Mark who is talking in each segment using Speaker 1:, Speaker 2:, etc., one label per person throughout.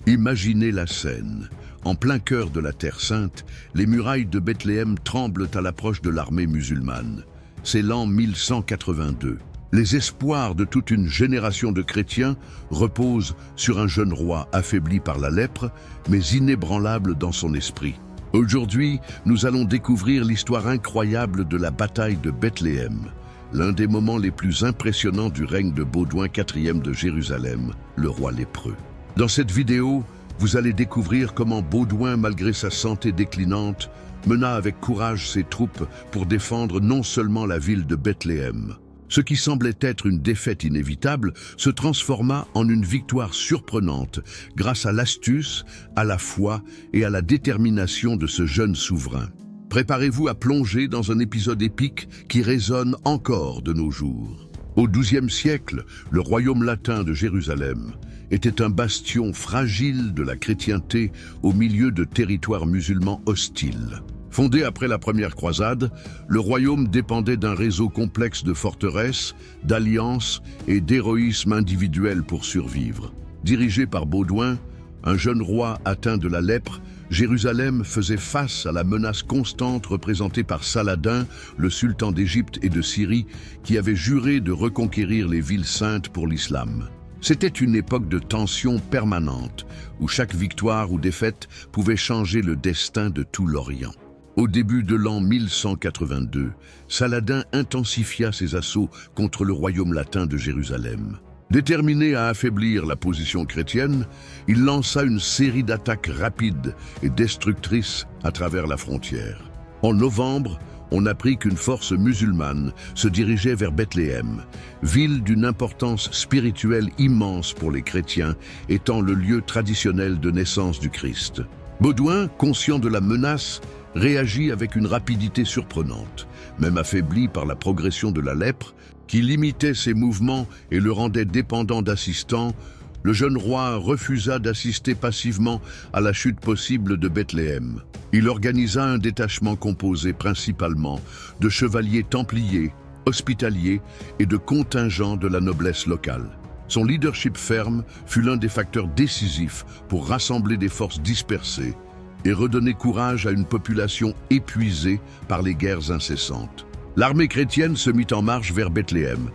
Speaker 1: Imaginez la scène. En plein cœur de la Terre Sainte, les murailles de Bethléem tremblent à l'approche de l'armée musulmane. C'est l'an 1182. Les espoirs de toute une génération de chrétiens reposent sur un jeune roi affaibli par la lèpre, mais inébranlable dans son esprit. Aujourd'hui, nous allons découvrir l'histoire incroyable de la bataille de Bethléem, l'un des moments les plus impressionnants du règne de Baudouin IV de Jérusalem, le roi lépreux. Dans cette vidéo, vous allez découvrir comment Baudouin, malgré sa santé déclinante, mena avec courage ses troupes pour défendre non seulement la ville de Bethléem. Ce qui semblait être une défaite inévitable se transforma en une victoire surprenante grâce à l'astuce, à la foi et à la détermination de ce jeune souverain. Préparez-vous à plonger dans un épisode épique qui résonne encore de nos jours. Au XIIe siècle, le royaume latin de Jérusalem était un bastion fragile de la chrétienté au milieu de territoires musulmans hostiles. Fondé après la première croisade, le royaume dépendait d'un réseau complexe de forteresses, d'alliances et d'héroïsme individuel pour survivre. Dirigé par Baudouin, un jeune roi atteint de la lèpre, Jérusalem faisait face à la menace constante représentée par Saladin, le sultan d'Égypte et de Syrie, qui avait juré de reconquérir les villes saintes pour l'islam. C'était une époque de tension permanente, où chaque victoire ou défaite pouvait changer le destin de tout l'Orient. Au début de l'an 1182, Saladin intensifia ses assauts contre le royaume latin de Jérusalem. Déterminé à affaiblir la position chrétienne, il lança une série d'attaques rapides et destructrices à travers la frontière. En novembre, on apprit qu'une force musulmane se dirigeait vers Bethléem, ville d'une importance spirituelle immense pour les chrétiens, étant le lieu traditionnel de naissance du Christ. Baudouin, conscient de la menace, réagit avec une rapidité surprenante. Même affaibli par la progression de la lèpre, qui limitait ses mouvements et le rendait dépendant d'assistants, le jeune roi refusa d'assister passivement à la chute possible de Bethléem. Il organisa un détachement composé principalement de chevaliers templiers, hospitaliers et de contingents de la noblesse locale. Son leadership ferme fut l'un des facteurs décisifs pour rassembler des forces dispersées et redonner courage à une population épuisée par les guerres incessantes. L'armée chrétienne se mit en marche vers Bethléem,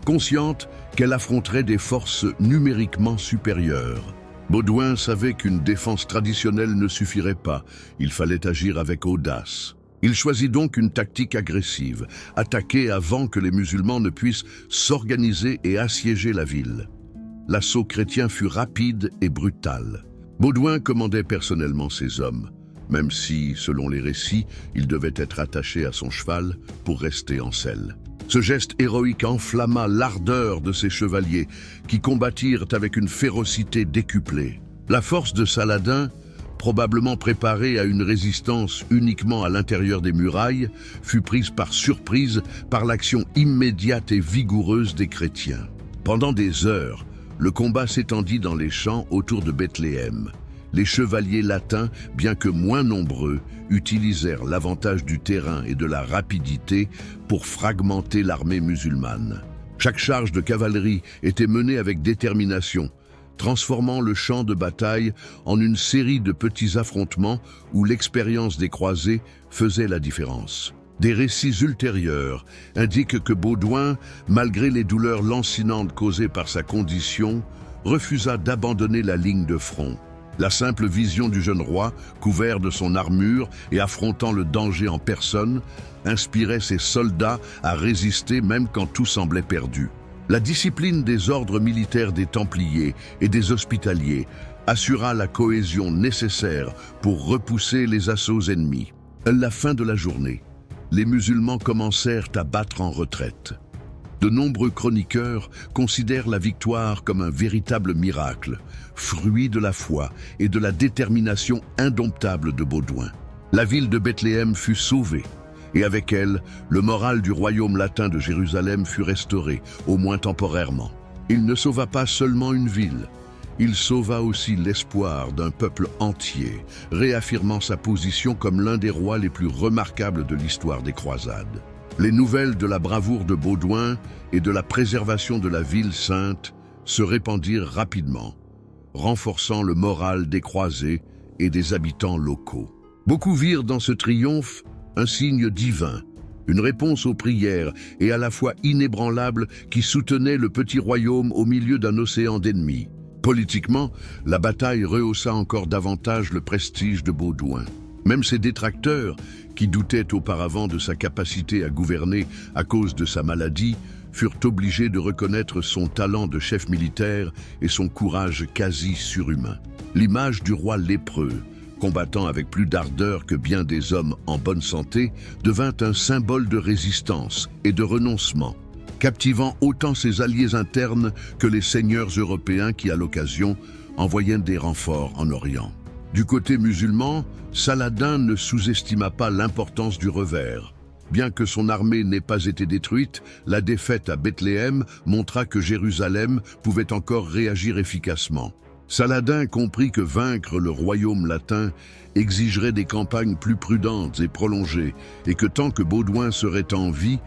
Speaker 1: consciente qu'elle affronterait des forces numériquement supérieures. Baudouin savait qu'une défense traditionnelle ne suffirait pas, il fallait agir avec audace. Il choisit donc une tactique agressive, attaquer avant que les musulmans ne puissent s'organiser et assiéger la ville. L'assaut chrétien fut rapide et brutal. Baudouin commandait personnellement ses hommes, même si, selon les récits, il devait être attaché à son cheval pour rester en selle. Ce geste héroïque enflamma l'ardeur de ses chevaliers, qui combattirent avec une férocité décuplée. La force de Saladin, probablement préparée à une résistance uniquement à l'intérieur des murailles, fut prise par surprise par l'action immédiate et vigoureuse des chrétiens. Pendant des heures, le combat s'étendit dans les champs autour de Bethléem. Les chevaliers latins, bien que moins nombreux, utilisèrent l'avantage du terrain et de la rapidité pour fragmenter l'armée musulmane. Chaque charge de cavalerie était menée avec détermination, transformant le champ de bataille en une série de petits affrontements où l'expérience des croisés faisait la différence. Des récits ultérieurs indiquent que Baudouin, malgré les douleurs lancinantes causées par sa condition, refusa d'abandonner la ligne de front. La simple vision du jeune roi, couvert de son armure et affrontant le danger en personne, inspirait ses soldats à résister même quand tout semblait perdu. La discipline des ordres militaires des Templiers et des Hospitaliers assura la cohésion nécessaire pour repousser les assauts ennemis. À la fin de la journée, les musulmans commencèrent à battre en retraite. De nombreux chroniqueurs considèrent la victoire comme un véritable miracle, fruit de la foi et de la détermination indomptable de Baudouin. La ville de Bethléem fut sauvée, et avec elle, le moral du royaume latin de Jérusalem fut restauré, au moins temporairement. Il ne sauva pas seulement une ville, il sauva aussi l'espoir d'un peuple entier, réaffirmant sa position comme l'un des rois les plus remarquables de l'histoire des croisades. Les nouvelles de la bravoure de Baudouin et de la préservation de la ville sainte se répandirent rapidement, renforçant le moral des croisés et des habitants locaux. Beaucoup virent dans ce triomphe un signe divin, une réponse aux prières et à la foi inébranlable qui soutenait le petit royaume au milieu d'un océan d'ennemis. Politiquement, la bataille rehaussa encore davantage le prestige de Baudouin. Même ses détracteurs, qui doutaient auparavant de sa capacité à gouverner à cause de sa maladie, furent obligés de reconnaître son talent de chef militaire et son courage quasi surhumain. L'image du roi lépreux, combattant avec plus d'ardeur que bien des hommes en bonne santé, devint un symbole de résistance et de renoncement, captivant autant ses alliés internes que les seigneurs européens qui, à l'occasion, envoyaient des renforts en Orient. Du côté musulman, Saladin ne sous-estima pas l'importance du revers. Bien que son armée n'ait pas été détruite, la défaite à Bethléem montra que Jérusalem pouvait encore réagir efficacement. Saladin comprit que vaincre le royaume latin exigerait des campagnes plus prudentes et prolongées, et que tant que Baudouin serait en vie,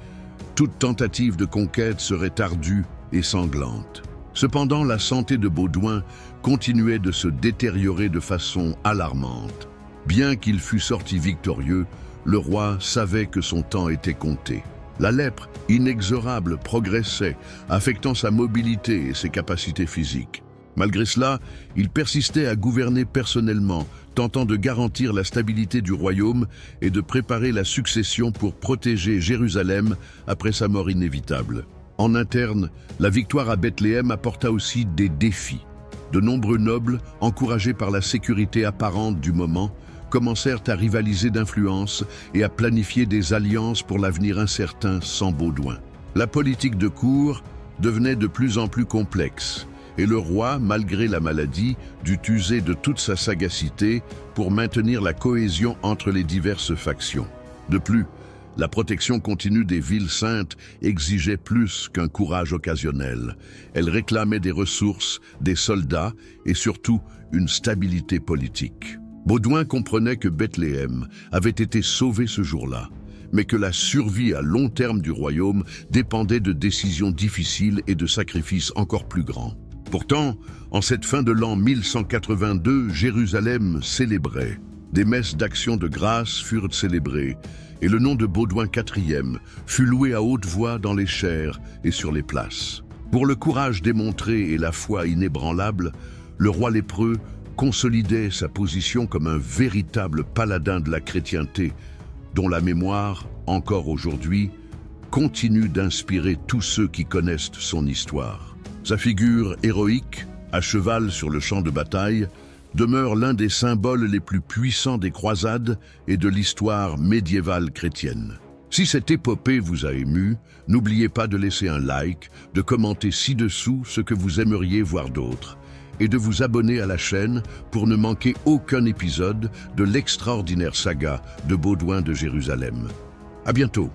Speaker 1: toute tentative de conquête serait ardue et sanglante. Cependant, la santé de Baudouin continuait de se détériorer de façon alarmante. Bien qu'il fût sorti victorieux, le roi savait que son temps était compté. La lèpre, inexorable, progressait, affectant sa mobilité et ses capacités physiques. Malgré cela, il persistait à gouverner personnellement, tentant de garantir la stabilité du royaume et de préparer la succession pour protéger Jérusalem après sa mort inévitable. En interne, la victoire à Bethléem apporta aussi des défis. De nombreux nobles, encouragés par la sécurité apparente du moment, commencèrent à rivaliser d'influence et à planifier des alliances pour l'avenir incertain sans Baudouin. La politique de cour devenait de plus en plus complexe, et le roi, malgré la maladie, dut user de toute sa sagacité pour maintenir la cohésion entre les diverses factions. De plus, la protection continue des villes saintes exigeait plus qu'un courage occasionnel. Elle réclamait des ressources, des soldats et surtout une stabilité politique. Baudouin comprenait que Bethléem avait été sauvée ce jour-là, mais que la survie à long terme du royaume dépendait de décisions difficiles et de sacrifices encore plus grands. Pourtant, en cette fin de l'an 1182, Jérusalem célébrait. Des messes d'action de grâce furent célébrées, et le nom de Baudouin IV fut loué à haute voix dans les chairs et sur les places. Pour le courage démontré et la foi inébranlable, le roi lépreux consolidait sa position comme un véritable paladin de la chrétienté, dont la mémoire, encore aujourd'hui, continue d'inspirer tous ceux qui connaissent son histoire. Sa figure héroïque, à cheval sur le champ de bataille, demeure l'un des symboles les plus puissants des croisades et de l'histoire médiévale chrétienne. Si cette épopée vous a ému, n'oubliez pas de laisser un like, de commenter ci-dessous ce que vous aimeriez voir d'autre, et de vous abonner à la chaîne pour ne manquer aucun épisode de l'extraordinaire saga de Baudouin de Jérusalem. À bientôt.